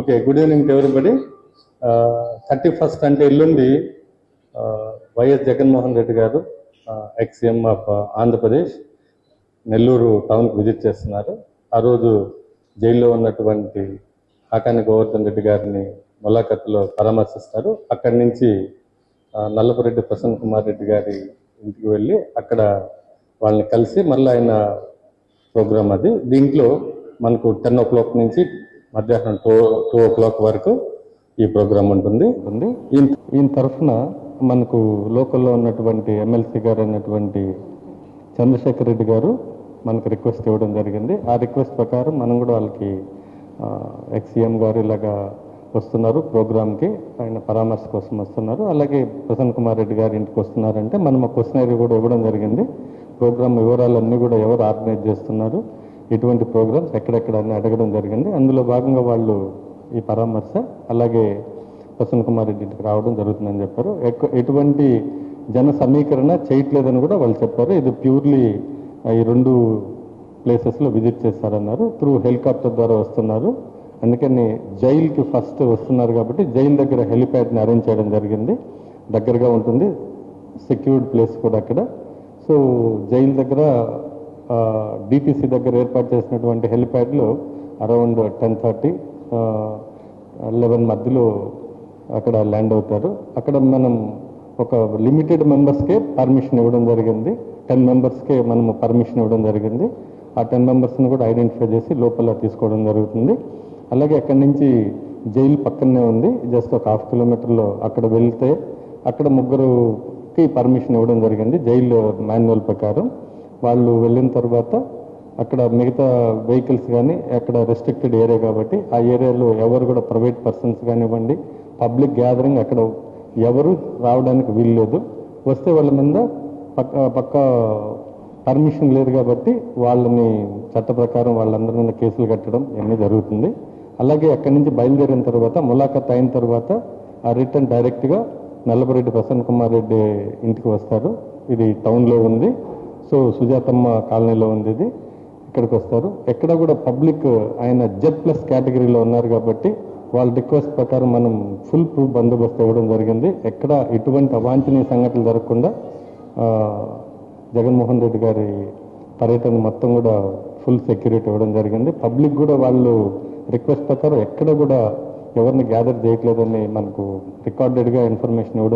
Okay, good evening to everybody. 31st అంటే ఎల్లుండి YS Jaganmohan Reddy గారు ఎక్స్-సీఎం ఆఫ్ ఆంధ్రప్రదేశ్ నెల్లూరు టౌన్కి విజిట్ చేస్తున్నారు. ఆ రోజు జైల్లో ఉన్నటువంటి కాకాని గోవర్ధన్ రెడ్డి గారిని ములాఖత్తులో పరామర్శిస్తారు. అక్కడి నుంచి నల్లపురెడ్డి ప్రసన్న కుమార్ రెడ్డి గారి ఇంటికి వెళ్ళి అక్కడ వాళ్ళని కలిసి మళ్ళీ ఆయన ప్రోగ్రామ్ అది. దీంట్లో మనకు 10 o'clock నుంచి మధ్యాహ్నం 2 o'clock వరకు ఈ ప్రోగ్రాం ఉంటుంది. ఈయన తరఫున మనకు లోకల్లో ఉన్నటువంటి ఎమ్మెల్సీ గారు అయినటువంటి చంద్రశేఖర్ రెడ్డి గారు మనకు రిక్వెస్ట్ ఇవ్వడం జరిగింది. ఆ రిక్వెస్ట్ ప్రకారం మనం కూడా వాళ్ళకి ఎక్స్-సీఎం గారు ఇలాగా వస్తున్నారు ప్రోగ్రామ్కి, ఆయన పరామర్శ కోసం వస్తున్నారు, అలాగే ప్రసన్న కుమార్ రెడ్డి గారి ఇంటికి వస్తున్నారంటే మనం ఒక క్వశ్చనరీ కూడా ఇవ్వడం జరిగింది. ప్రోగ్రామ్ వివరాలన్నీ కూడా ఎవరు ఆర్గనైజ్ చేస్తున్నారు, ఎటువంటి ప్రోగ్రామ్స్ ఎక్కడెక్కడ అని అడగడం జరిగింది. అందులో భాగంగా వాళ్ళు ఈ పరామర్శ అలాగే ప్రసన్న కుమార్ రెడ్డి ఇంటికి రావడం జరుగుతుందని చెప్పారు. ఎటువంటి జన సమీకరణ చేయట్లేదని కూడా వాళ్ళు చెప్పారు. ఇది ప్యూర్లీ ఈ 2 ప్లేసెస్లో విజిట్ చేస్తారన్నారు. త్రూ హెలికాప్టర్ ద్వారా వస్తున్నారు, అందుకని జైలుకి ఫస్ట్ వస్తున్నారు కాబట్టి జైలు దగ్గర హెలిప్యాడ్ని అరేంజ్ చేయడం జరిగింది. దగ్గరగా ఉంటుంది, సెక్యూర్డ్ ప్లేస్ కూడా అక్కడ. సో జైలు దగ్గర డిటిసి దగ్గర ఏర్పాటు చేసినటువంటి హెలిప్యాడ్లో అరౌండ్ 10:30, 11 మధ్యలో అక్కడ ల్యాండ్ అవుతారు. అక్కడ మనం ఒక లిమిటెడ్ మెంబర్స్కే పర్మిషన్ ఇవ్వడం జరిగింది. 10 మెంబర్స్కే మనము పర్మిషన్ ఇవ్వడం జరిగింది. ఆ 10 మెంబర్స్ని కూడా ఐడెంటిఫై చేసి లోపల తీసుకోవడం జరుగుతుంది. అలాగే అక్కడి నుంచి జైలు పక్కనే ఉంది, జస్ట్ ఒక 1/2 kilometerలో అక్కడ వెళ్తే అక్కడ 3కి పర్మిషన్ ఇవ్వడం జరిగింది జైలు మాన్యువల్ ప్రకారం. వాళ్ళు వెళ్ళిన తర్వాత అక్కడ మిగతా వెహికల్స్ కానీ అక్కడ రెస్ట్రిక్టెడ్ ఏరియా కాబట్టి ఆ ఏరియాలో ఎవరు కూడా ప్రైవేట్ పర్సన్స్ కానివ్వండి, పబ్లిక్ గ్యాదరింగ్ అక్కడ ఎవరు రావడానికి వీల్లేదు. వస్తే వాళ్ళ మీద పక్క పర్మిషన్ లేదు కాబట్టి వాళ్ళని చట్ట ప్రకారం వాళ్ళందరి మీద కేసులు కట్టడం ఇవన్నీ జరుగుతుంది. అలాగే అక్కడి నుంచి బయలుదేరిన తర్వాత ములాఖత్ అయిన తర్వాత ఆ రిటర్న్ డైరెక్ట్గా నల్లపురెడ్డి ప్రసన్న కుమార్ రెడ్డి ఇంటికి వస్తారు. ఇది టౌన్లో ఉంది, సో సుజాతమ్మ కాలనీలో ఉంది ఇది. ఇక్కడికి వస్తారు. ఎక్కడ కూడా పబ్లిక్ ఆయన Z+ కేటగిరీలో ఉన్నారు కాబట్టి వాళ్ళ రిక్వెస్ట్ ప్రకారం మనం ఫుల్ ప్రూఫ్ బందోబస్తు ఇవ్వడం జరిగింది. ఎక్కడ ఎటువంటి అవాంఛనీయ సంఘటనలు జరగకుండా జగన్మోహన్ రెడ్డి గారి పర్యటన మొత్తం కూడా ఫుల్ సెక్యూరిటీ ఇవ్వడం జరిగింది. పబ్లిక్ కూడా వాళ్ళు రిక్వెస్ట్ ప్రకారం ఎక్కడ కూడా ఎవరిని గ్యాదర్ చేయట్లేదని మనకు రికార్డెడ్గా ఇన్ఫర్మేషన్ ఇవ్వడం